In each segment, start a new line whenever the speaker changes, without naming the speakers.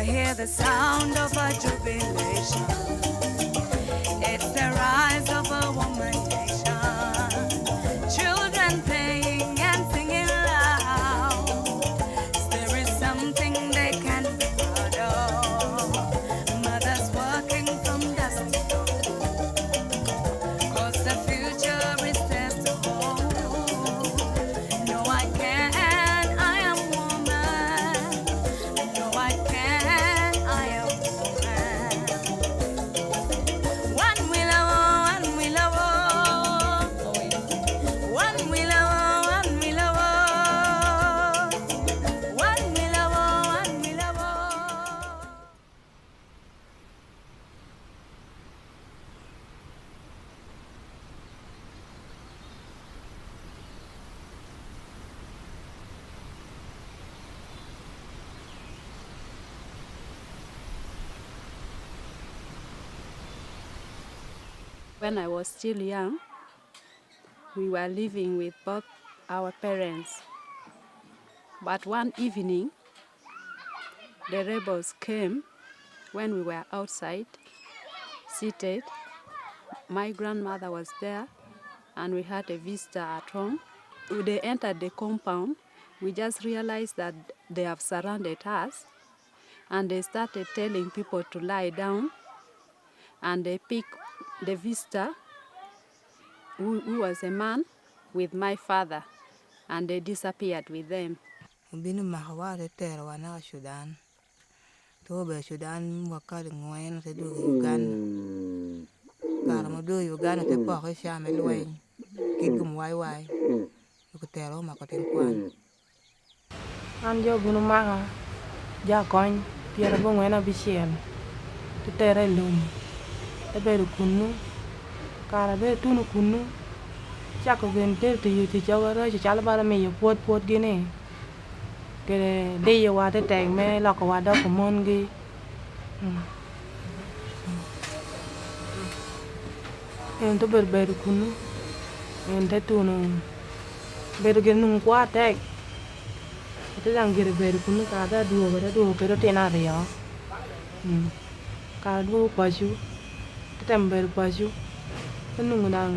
I hear the sound of a jubilation. It's the rise of a woman nation. Children playing and singing loud. There is something they can't be proud of. Mothers working from dusk to dawn. 'Cause the future is theirs to hold. No, I can, I am woman. No, I can, I am woman. One will love, one will love, one will love, one will love, one will love, one will love.
When I was still young, we were living with both our parents. But one evening, the rebels came when we were outside, seated. My grandmother was there, and we had a visitor at home. When they entered the compound, we just realized that they have surrounded us, and they started telling people to lie down, and they picked the visitor, who was a man, with my father, and they disappeared with them.
Binu mahawari tero wana Sudan. Tobe Sudan wakari ngwen te do Uganda. Kara mo do Uganda te po ko shame lwen. Kigum wai. Ko tero ma ko ten kwan.
An jo bunu maga ja kon piera bo ngena bichel te tere lum te beru kunu kara be tunu kunu chako gen te yuti chawara chala bala me yo pot gene ke de yo wa te teg me lo ko wa do ko mon gi en to beru kunu en te tunu beru gen nun kwa teg te dang gere beru kunu ka da duo pero tena rio ka duo pashu te tem beru pashu te nungu nang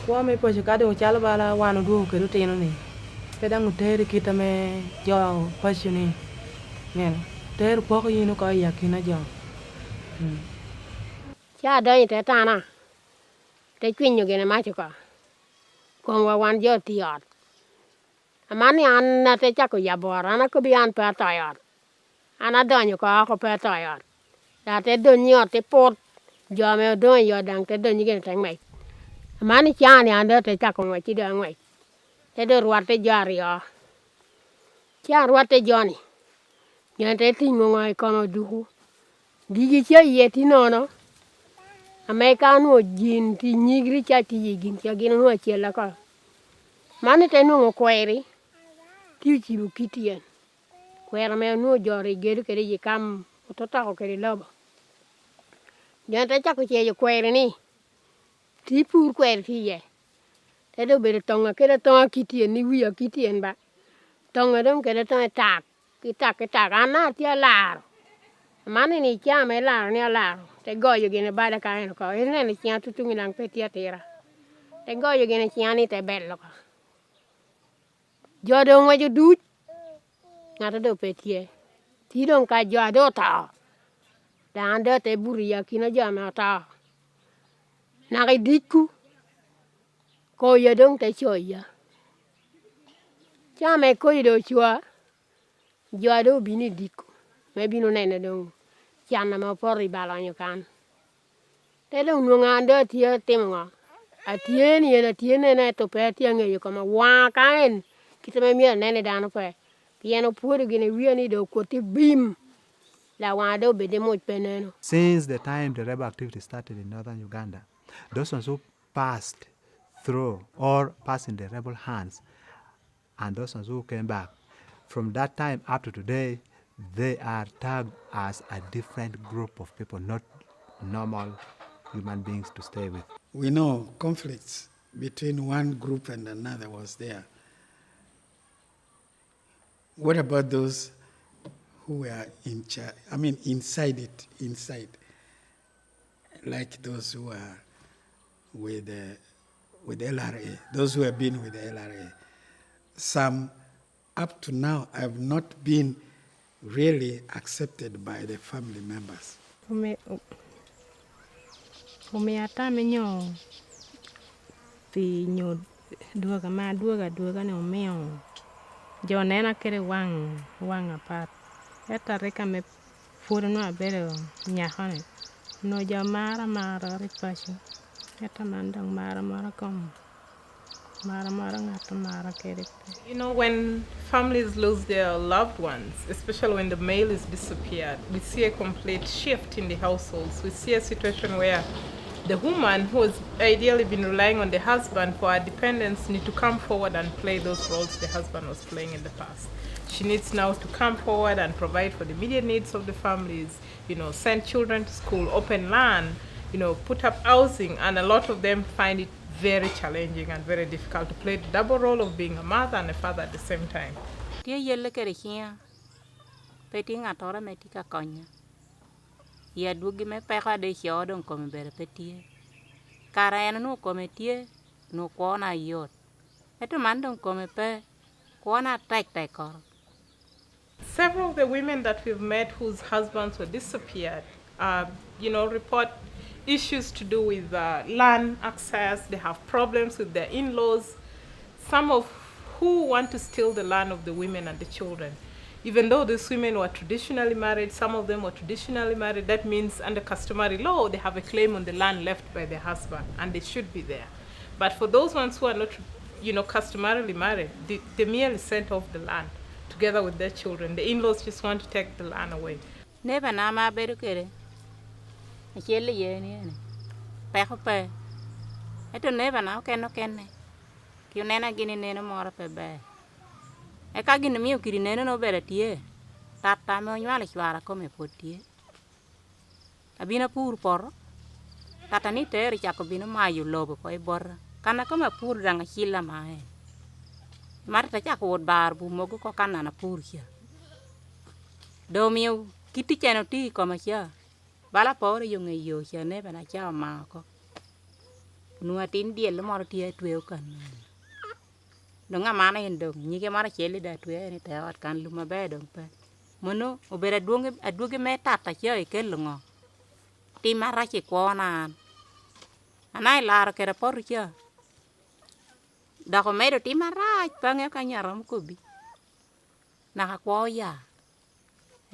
kwa me pashu ka de chala bala wanu duo pero tena ni te dang tere kita me jo pashu ni nen tere poko yino ka yakina jo
cha dai te tana te kwinyo gene ma chuka kon wa wan jo tiot amani an na te chako ya bora na ko bi an pa tayot ana donyo ko pa tayot da te donyo te pot jo me donyo dang te donyo gene tang mai amani cha ni an te chako ngwa chi da ngwa te do ruate jario cha ruate joni nyen te tingo ngwa ko no duku digi che ye ti nono Amerikanu jin ti nyigri cha ti yigin cha gin no che la ka mani te no kweri ti chi bu kitien kwera me no jori geru kere yi kam to ta ko kere lobo nyen te cha ko che yo kweri ni ti pur kweri ti ye te do be tonga kere tonga kitien ni wi kitien ba tonga dom kere tonga ki tak ana ti la mani ni cha me la ni la te goyo gene bada ka en ko ene ni cha tutungi nang pe tia tera te goyo gene cha ni te bello ko jodo ngwa ju du ngata do pe tie ti don ka jodo ta dan do te buri ya kina jama ta na ga diku ko ye don te choya cha me ko do chwa jodo bini diku me bino nene don Chiana ma pori balonyo kan. Te do ngando tie timngo. Atieni na tiene na to pe tienge yo kama wa kaen. Kita me mi nene dano pe. Piano puri gine wiani do koti bim. La wado be de mo peneno.
Since the time the rebel activity started in northern Uganda, those ones who passed through or passed in the rebel hands and those ones who came back, from that time up to today, they are tagged as a different group of people, not normal human beings to stay with.
We know conflicts between one group and another was there. What about those who were in charge, I mean, inside, like those who are with LRA, those who have been with the LRA. Some, up to now, have not been really accepted by the family members.
Umeata menyo pi nyo duoga ma duoga ne umeo jo nena kere wang apat eta reka me puro no abere nyahane no jo mara ripashi eta mandang mara kom mara ngata mara kere. You know, when families lose their loved ones, especially when the male is disappeared, we see a complete shift in the households. We see a situation where the woman who has ideally been relying on the husband for her dependence need to come forward and play those roles the husband was playing in the past. She needs now to come forward and provide for the immediate needs of the families, you know, send children to school, open land, you know, put up housing, and a lot of them find it very challenging and very difficult to play the double role of being a mother and a father at the same time.
Tia yelle kere here, petting at ora metica conya. Ya dugi me peka de hiodon come bere petie. Carana no cometie, no quona yot. Et a mandon come pe, quona take or.
Several of the women that we've met whose husbands were disappeared, you know, report issues to do with land access. They have problems with their in-laws. Some of who want to steal the land of the women and the children. Even though these women were traditionally married, some of them were traditionally married, that means under customary law, they have a claim on the land left by their husband, and they should be there. But for those ones who are not, you know, customarily married, they merely sent off the land together with their children. The in-laws just want to take the land away.
Never nama berukere. A chele yeni. Pehope. Eto never now can. Kionena gini nena more pe be. E kagin mio kirineno no beratie. Tata me onyala chwara come potie. Abina pur por. Tata ni teri chako bino mayu lobo ko e bor. Kana come pur ranga chila mae. Marta chako wod bar bu mogo ko kana na pur here. Do mio kiti cheno ti come here. Bala por yung e yo here neba na cha ma ko. Nuatin diel mo tie tweo kan. Donga mana indong nyike mara cheli da twe ni tawat kan luma be dong pe mono obera aduge me tata che e kelungo ti mara che kona anai lar kere por che da ko medo ti mara pange ka nyaram ko bi na ka ko ya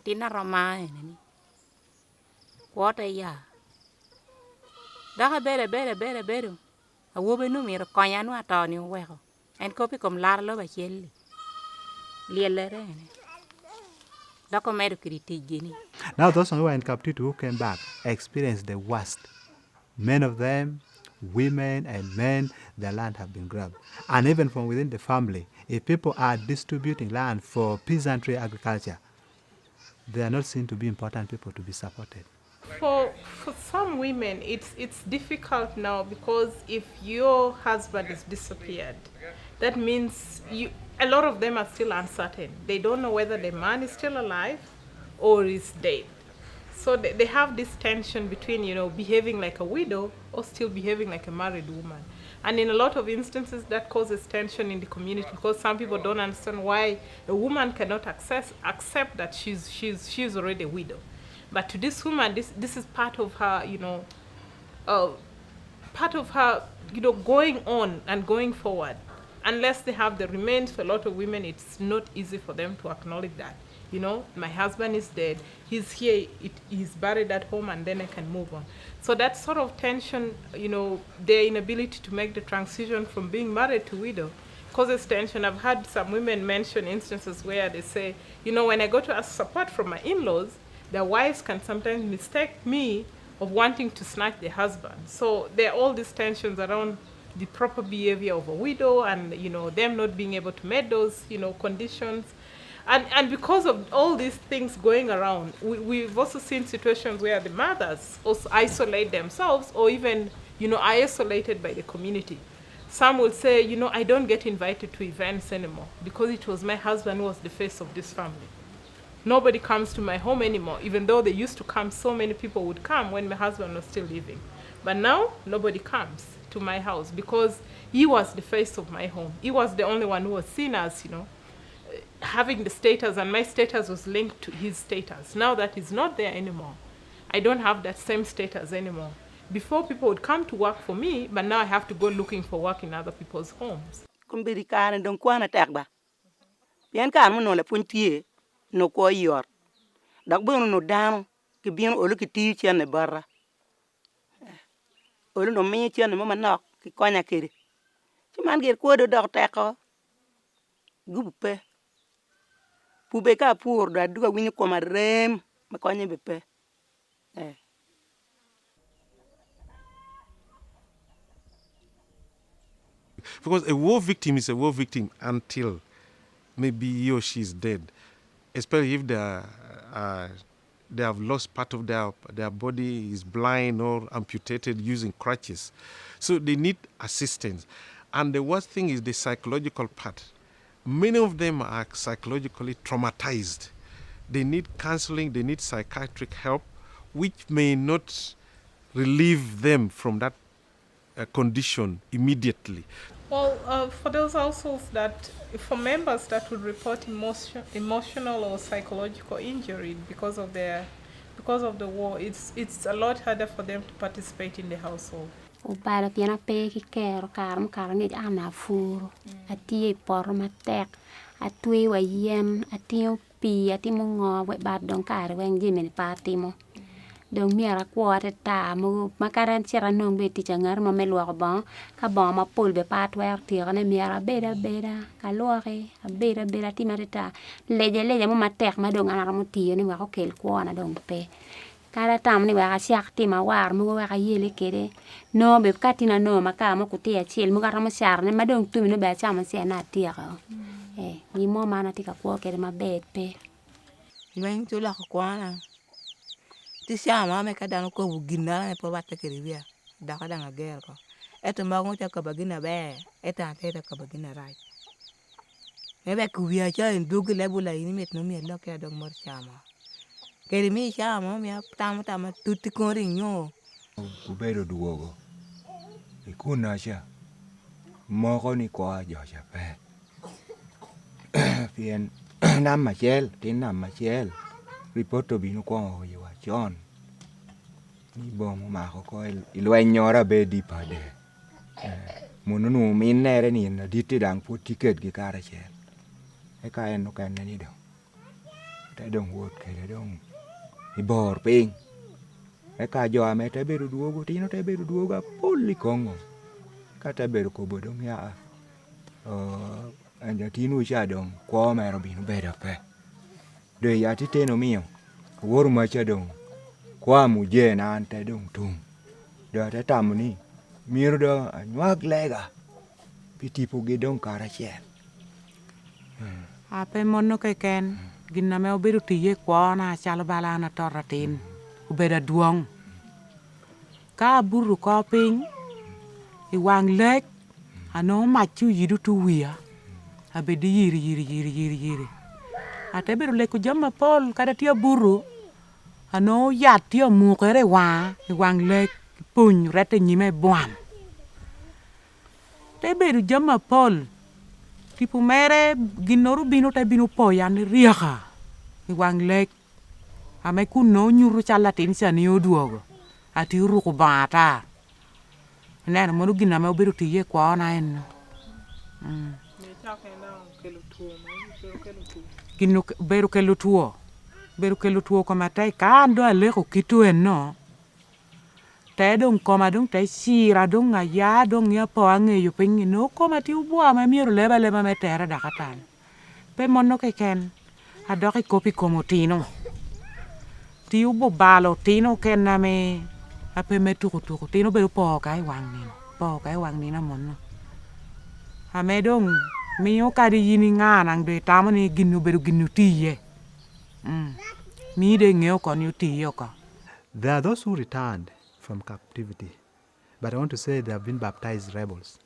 ti na roma ni ko te ya da ka bere awobe no mi ro kanya no atani weko en copy com larlo ba chelli lielere documento critigini.
Now those who were in captivity who came back experienced the worst. Many of them, women and men, their land have been grabbed. And even from within the family, if people are distributing land for peasantry agriculture, they are not seen to be important people to be supported.
For some women, it's difficult now because if your husband is disappeared, that means a lot of them are still uncertain. They don't know whether the man is still alive or is dead. So they have this tension between, you know, behaving like a widow or still behaving like a married woman. And in a lot of instances, that causes tension in the community because some people don't understand why a woman cannot accept that she's already a widow. But to this woman, this is part of her, you know, going on and going forward. Unless they have the remains, for a lot of women, it's not easy for them to acknowledge that. You know, my husband is dead, he's here, he's buried at home, and then I can move on. So that sort of tension, you know, their inability to make the transition from being married to widow causes tension. I've had some women mention instances where they say, you know, when I go to ask support from my in-laws, their wives can sometimes mistake me of wanting to snatch their husband. So there are all these tensions around the proper behavior of a widow and, you know, them not being able to meet those, you know, conditions. And because of all these things going around, we've also seen situations where the mothers also isolate themselves or even, you know, are isolated by the community. Some will say, you know, I don't get invited to events anymore because it was my husband who was the face of this family. Nobody comes to my home anymore, even though they used to come. So many people would come when my husband was still living. But now, nobody comes to my house because he was the face of my home. He was the only one who was seen as, having the status, and my status was linked to his status. Now that he's not there anymore, I don't have that same status anymore. Before, people would come to work for me, but now I have to go looking for work in other people's homes.
Kumbiri kan don kwana takba. Bien kan mo no le puntie no ko yor. Dak bu no dano ki bien olu ki ti chen ne barra. Olu no mi chen mo manok ki konya kiri. Ci man ger ko do dok teko. Gupe. Pube ka pur da duga wini ko marem ma konya bepe.
Because a war victim is a war victim until maybe he or she is dead, especially if they have lost part of their body, is blind or amputated using crutches. So they need assistance. And the worst thing is the psychological part. Many of them are psychologically traumatized. They need counseling, they need psychiatric help, which may not relieve them from that condition immediately.
Well, for those households for members that would report emotional or psychological injury because of the war, it's a lot harder for them to participate in the household.
O para piena pe ki kero karam ni ana furu. Ati por matek. Atui wa yen, ati pi, ati mongo we bad don kar wen jimen patimo. Dong miara kuate ta mu makaran chira nong be ti changar ma melwa ba ka ba ma pul be pat wer ti ne miara beda ka lore beda ti marita leje mu matek ma dong ana mu ti ni wa ko kel kuana dong pe kala tam ni wa siak ti ma war mu wa yele kede no be katina no maka mo ku ti achil mu gara mo sar ne ma dong tu no be chama se na ti ga ni mo mana ti ka ko kede ma bed pe
Wen tu la kuana. Ti sama me kadano ko bugina ne po batte keribia. Da kada ngagel ko. Eto mago ta ka bagina be. Eta te ta ka bagina rai. Me be ku bia cha en dugu le bula ini met no mi lo ka dog mor chama. Keri mi chama mi tam tutti con rigno.
Kubero duogo. Ikuna cha. Moko ni kwa jo cha pe. Pien nam machel, tin nam machel. Ripoto binu kwa yo John. Ni bom ma ko ilwe nyora be di pade. Mununu min nere ni na diti dang pu ticket gi kara che. E ka en no kan ni do. Ta dong wot ke dong. I bor ping. E ka jo ame te beru duogo tino te beru duogo poli kongo. Ka te beru ko bodong ya. Anja tinu cha dong kwa me robinu be da pe. De ya ti teno mio. Wor ma cha dong. Kwa muje na ante dong tum. Da te tamuni. Miru do nyuak lega. Piti pugi dong kara che.
Ape mono ke ken ginna me oberu tiye kwa na chalo bala na toratin. Ubeda duong. Ka buru ko ping. Iwang leg. Ano machu yidu tu wia. Abedi yiri. Ate beru leku jama pol kada tia buru. Ano yat tia mukere wang lek puny rete nyime buam. Te beru jama pol. Tipu mere ginoru binu te binu poyan riaka. Wang lek. Ame kuno nyuru chalatin sani oduogo. Ati uruku bata. Nena monu giname oberu tiye kwa ona eno. Ginu beru kelu tuo koma tai kando aleko kitu eno. Te dong koma dong te sira dong ya dong ya po ange yu pingi no koma ti ubua ma miru leba me tera dakatan. Pe mono ke ken adoki kopi komo tino. Ti ubu balo tino ken na me ape me tuku tino beru po kai wang nina mono. Ame dong miyo kadi yini nganang de tamani ginu beru ginu tiye. Mi de ngeo kon yu tiye ko.
There are those who returned from captivity, but I want to say they have been baptized rebels.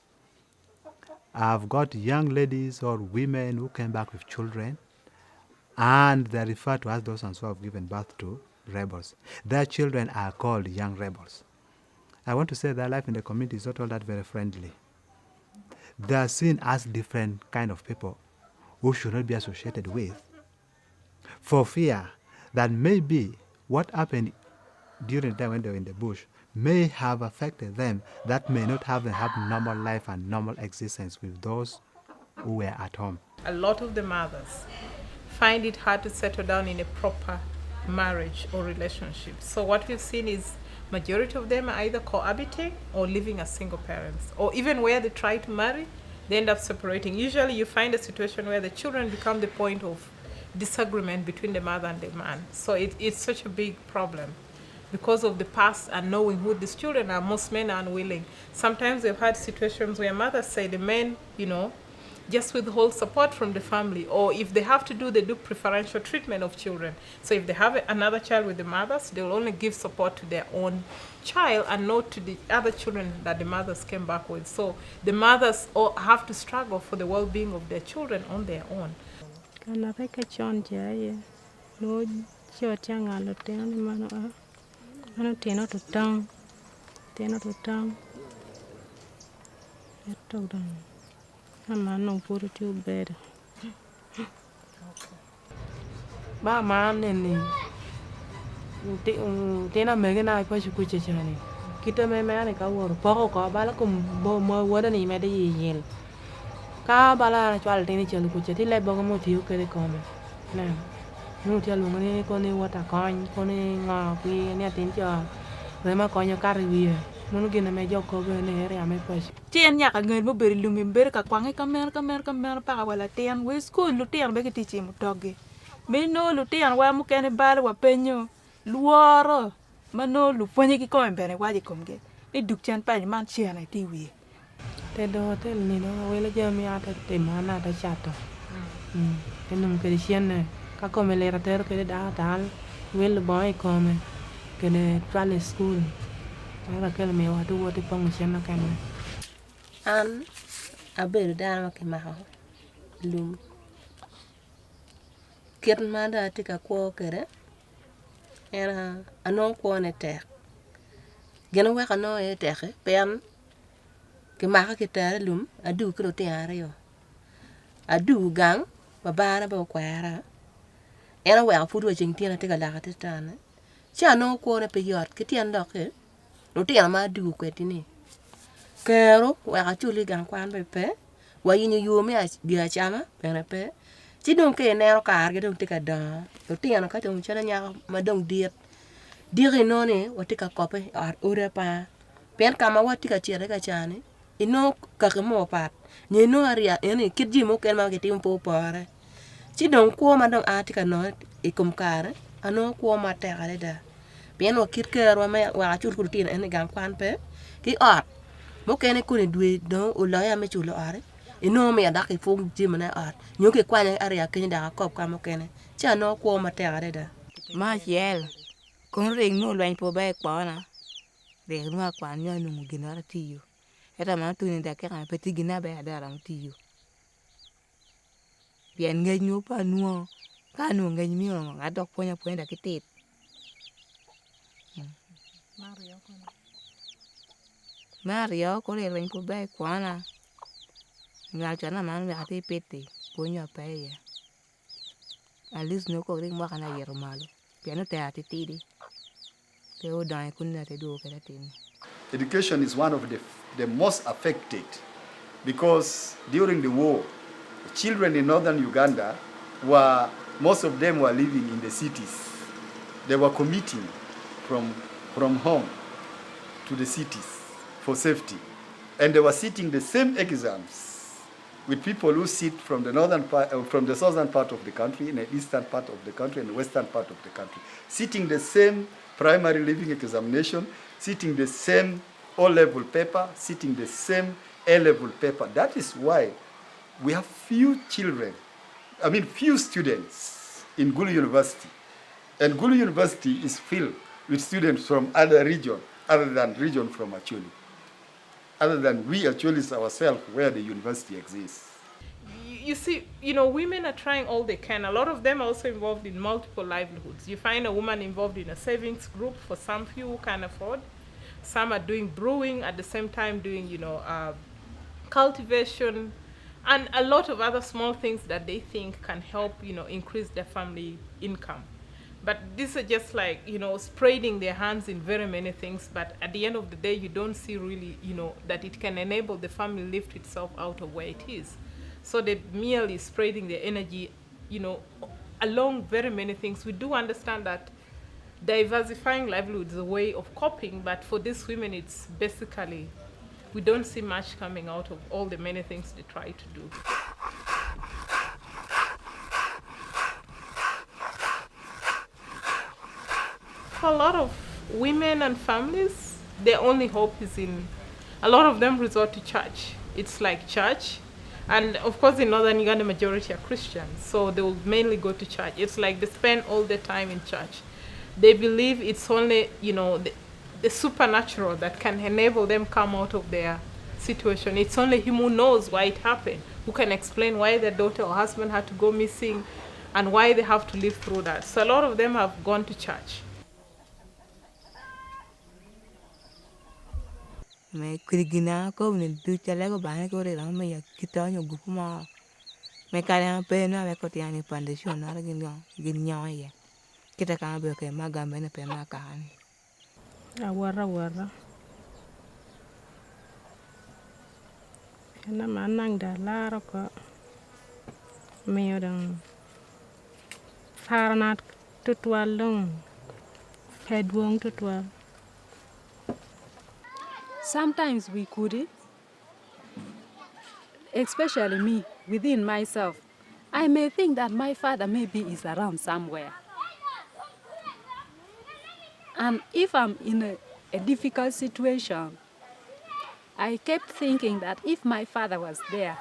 I've got young ladies or women who came back with children and they're referred to as those ones who have given birth to rebels. Their children are called young rebels. I want to say that life in the community is not all that very friendly. They are seen as different kind of people who should not be associated with, for fear that maybe what happened during the time when they were in the bush may have affected them, that may not have them have normal life and normal existence with those who were at home.
A lot of the mothers find it hard to settle down in a proper marriage or relationship. So what we've seen is majority of them are either cohabiting or living as single parents, or even where they try to marry, they end up separating. Usually you find a situation where the children become the point of disagreement between the mother and the man. So it's such a big problem. Because of the past and knowing who these children are, most men are unwilling. Sometimes we've had situations where mothers say the men, just withhold support from the family, or if they have to they do preferential treatment of children. So if they have another child with the mothers, they will only give support to their own child and not to the other children that the mothers came back with. So the mothers all have to struggle for the well-being of their children on their own.
Ba man ni tena mege na pa ku che chani kita me me ni ka wor po ko bala kum bo mo woda ni me de yel ka bala chwal tini chen ku che ti le bo mo ti ke de ko me na nu ti lu ni ko ni wata kon ko ni nga ku ni tin cho re ma ko nyo kar wi nu gina me jo ko be ne re ame pa
tien nyaka ngel mo ber lumi ber ka kwange kamer pa wala tien we school lu tien be ki ti mu toge me no lu tien wa mu kene bal wa penyo luoro mano lu ponye ki ko mbere wa ji komge ni duk chen pa ni man chien ai ti wi
te do te ni no we le jo mi ata te mana ta chato te num ke chien ne ka ko me le rater ke da tal we le boy ko me ke ne trale school ara ke me wa tu wo te pong chien na kan
an abedo dano ke ma lum kit ma da ti ka ko kere era anon ko ne tek gena we ka no e tek pen ke ma ka tere lum adu kro te are yo adu gang babara ba kwara era we a fudu jing tina te ka la ka te tane cha no ko ne pe yot ke tien do ke no te ma adu ko tini kero we ka chuli gang kwan be pe wa yin yu me a dia chama pe ci don ke ne ro kar ge don te ka da to ti ana ka to chana nya ma don dire no ne wa ti ka kope ar ore pa pen kama wa ti ka chere ka chane ino ka mo pat ni no aria ene kidji mo ken ma ke tim po pare ci don ko ma don a ti ka no e kum kare ano ko ma te gale da pen wa kit ke ro ma wa chul ku ti ene gang kwan pe ki art mo ken ko ne dwe do o la ya me chulo are ino me da ke fong jimna art nyo ke kwanya area ke da kop ka mo kene cha no ko ma te are da
ma yel kon ring no lwen po ba ko na de no kwa nyo nu gina ti yo eta ma tu ni da ke kan peti gina ba da ram ti yo bien nge nyu pa nuo ka nu nge mi o ga dok ponya da kitit Mario ko le lwen po ba ko na ngal chana man ga ti peti ponya pa ya alis no ko ring ma kana yer malo piano te ati tidi te o dai kunna te do ke tin.
Education is one of the most affected because during the war children in northern Uganda most of them were living in the cities. They were commuting from home to the cities for safety, and they were sitting the same exams with people who sit from the from the southern part of the country, in the eastern part of the country, and the western part of the country, sitting the same primary living examination, sitting the same O-level paper, sitting the same A-level paper. That is why we have few students in Gulu University, and Gulu University is filled with students from other region, other than region from Acholi. Other than we Acholis ourselves, where the university exists.
you see, women are trying all they can. A lot of them are also involved in multiple livelihoods. You find a woman involved in a savings group for some few who can afford. Some are doing brewing at the same time doing, cultivation, and a lot of other small things that they think can help, increase their family income. But these are just like, spreading their hands in very many things. But at the end of the day, you don't see really, that it can enable the family lift itself out of where it is. So they merely spreading their energy, along very many things. We do understand that diversifying livelihood is a way of coping, but for these women, it's basically, we don't see much coming out of all the many things they try to do. For a lot of women and families, their only hope is in, a lot of them resort to church. It's like church. And of course, in northern Uganda, majority are Christians. So they will mainly go to church. It's like they spend all their time in church. They believe it's only, the supernatural that can enable them come out of their situation. It's only him who knows why it happened, who can explain why their daughter or husband had to go missing and why they have to live through that. So a lot of them have gone to church.
Me kirigina ko ni du chale ko bane ko re me ya kitanyo gupu ma me kare pe na me ko tiani pande sho na gin nyawa ye kita ka be ke maga me ne pe ma ka ni
Awara. Kena manang da laro ko meo dang farnat tutwal dong hedwong tutwal.
Sometimes we could, especially me, within myself, I may think that my father maybe is around somewhere. And if I'm in a difficult situation, I kept thinking that if my father was there,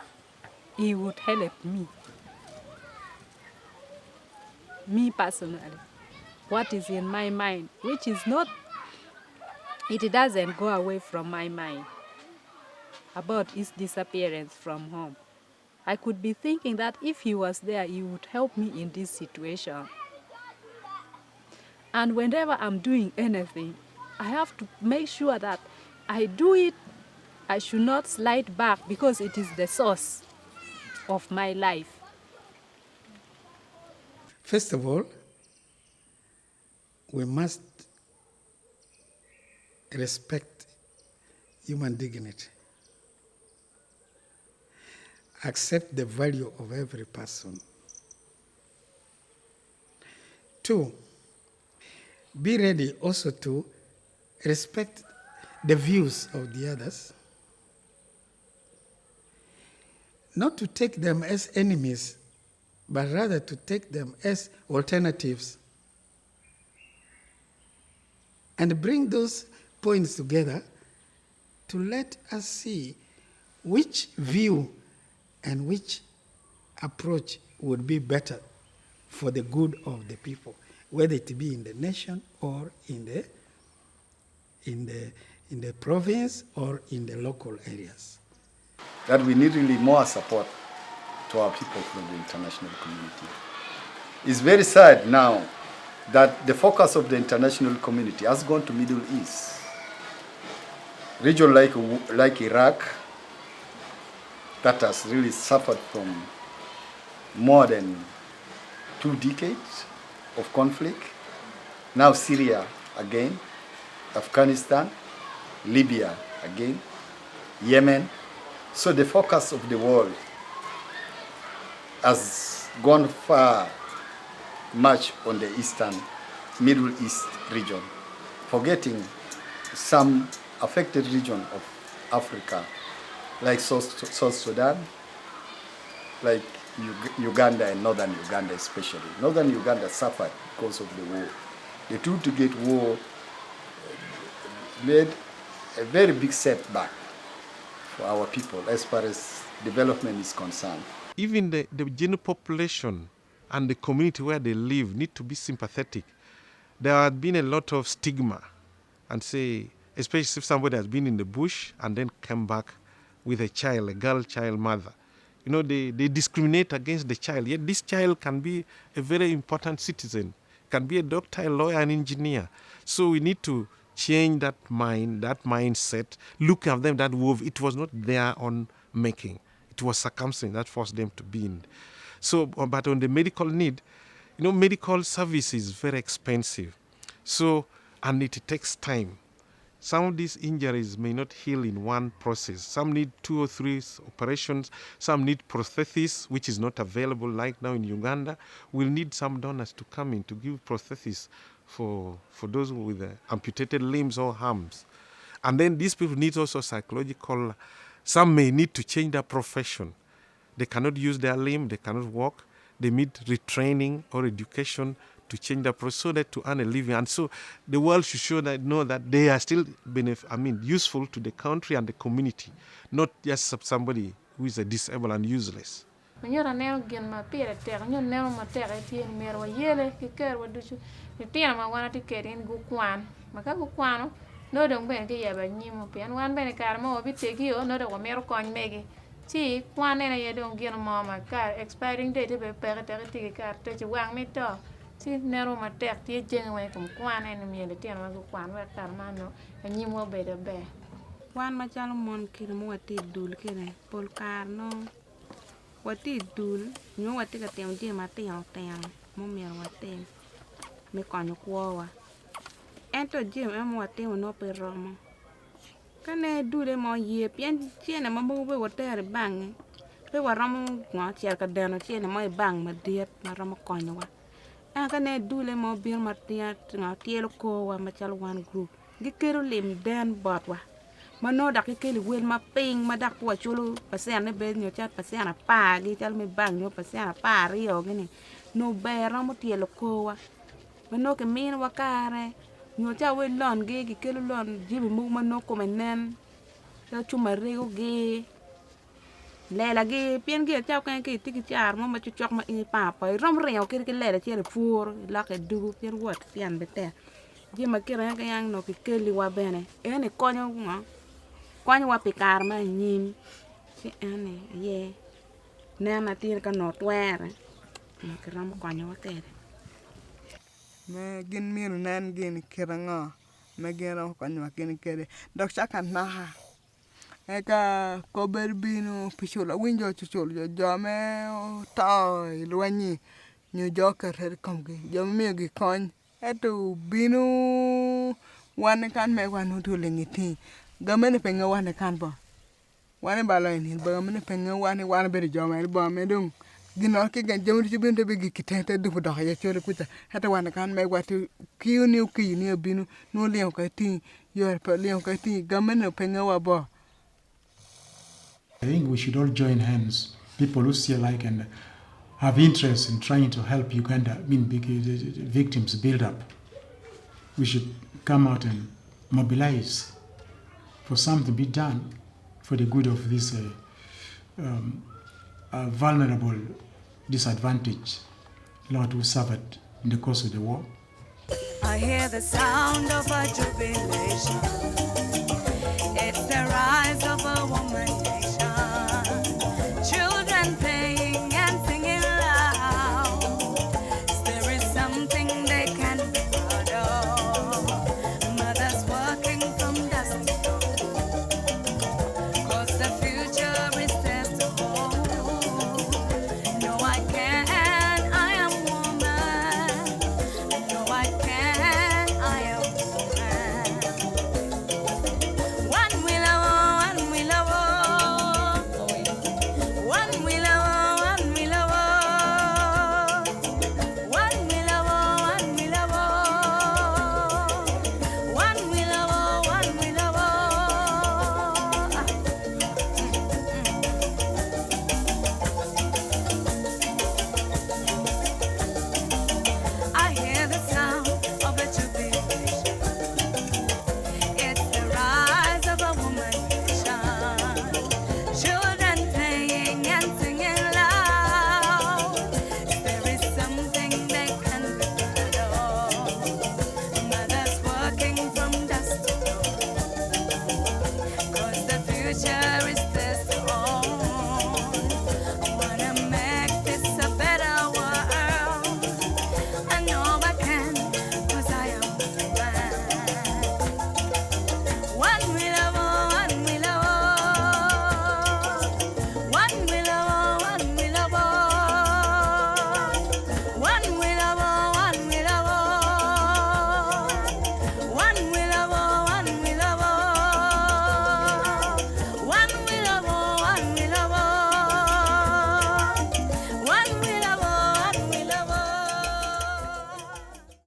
he would help me. Me personally, what is in my mind, which is not, it doesn't go away from my mind about his disappearance from home. I could be thinking that if he was there, he would help me in this situation. And whenever I'm doing anything, I have to make sure that I do it. I should not slide back because it is the source of my life.
First of all, we must respect human dignity. Accept the value of every person. 2, be ready also to respect the views of the others, not to take them as enemies, but rather to take them as alternatives, and bring those points together to let us see which view and which approach would be better for the good of the people, whether it be in the nation or in the province or in the local areas.
That we need really more support to our people from the international community. It's very sad now that the focus of the international community has gone to Middle East. Region like Iraq, that has really suffered from more than 2 decades of conflict. Now Syria again, Afghanistan, Libya again, Yemen. So the focus of the world has gone far much on the Middle East region, forgetting some affected region of Africa, like South Sudan, like Uganda and northern Uganda especially. Northern Uganda suffered because of the war. The two-to-get war made a very big setback for our people as far as development is concerned.
Even the general population and the community where they live need to be sympathetic. There has been a lot of stigma, and say, especially if somebody has been in the bush and then come back with a child, a girl child mother, they discriminate against the child. Yet this child can be a very important citizen, can be a doctor, a lawyer, an engineer. So we need to change that mindset, look at them that it was not their own making. It was circumstance that forced them to be in. So, but on the medical need, medical service is very expensive. So, and it takes time. Some of these injuries may not heal in one process. Some need 2 or 3 operations. Some need prosthesis, which is not available like now in Uganda. We'll need some donors to come in to give prosthesis for those with amputated limbs or arms. And then these people need also psychological. Some may need to change their profession. They cannot use their limb, they cannot walk. They need retraining or education to change their process so that to earn a living. And so the world should know that they are still useful to the country and the community, not just somebody who is disabled and useless.
Nyora neo gen ma pere ter nyo neo ma ter tien mer wa yele ke ker wa duchu ni tien ma wana ti kerin gu kwan ma ka gu kwano no dong ben ke ya ba nyimo pian wan ben kar ma obi te gi o no de wa mer kon megi ti kwan ne ye dong gen ma ma ka expiring date be pere ter ti kar te chi wang mi to ti nero ma ter ti jeng we kum kwan ne mi le tien ma gu kwan wa kar ma no nyimo be de be
wan ma chalo mon kir mo wati dul kire pol kar no wati dul nyo wati ka tem je ma tem mo mer wati me konyo kwa ento je mo wati no pe romo kane dule mo ye pien tiene mo bo be woter bang pe waromo ngo tia ka deno tiene mo bang ma diet ma romo konyo wa kane dule mo bir ma tia nga tielo ko wa ma chalo wan group gikero lim den botwa mano dak kele wel ma ping ma dak po chulo pasen ne be nyo chat pasen pa gi chal me bang nyo pasen pa rio gini no bera mo tielo ko wa mano ke min wa kare nyo cha we lon gi kele lon jibi mu mano ko menen cha chuma rego gi lela gi pien gi cha kan ki tiki char mo ma chuchok ma i pa pa rom reo ke lela chere fur la ke du pien wat pien bete ji ma kira ka yang no ke kele wa bene ene konyo ngo kwany wa pikar ma nyim si ane ye nena tin ka no twere kram kwany wa kere
me gin mir nan gin kiranga me gin ram kwany wa gin kere dok chakan na eka ko berbino pichula winjo chuchul jo me ta ilwani nyu joker komgi jo me gi kon eto binu wan kan me wan to lengiti gamene penga wane kan bo wane balo ni bo gamene penga wane be joma bo me dung gino ke gan jomri ci binte be gikite du do ya chore kuta hata wane kan me wati kiuni binu no leon ka ti yor pa leon ka ti gamene penga wa bo.
I think we should all join hands, people who see alike and have interest in trying to help Uganda, victims build up. We should come out and mobilize for something to be done for the good of this vulnerable, disadvantaged lot who suffered in the course of the war.
I hear the sound of a jubilation. It's the rise of a woman nation.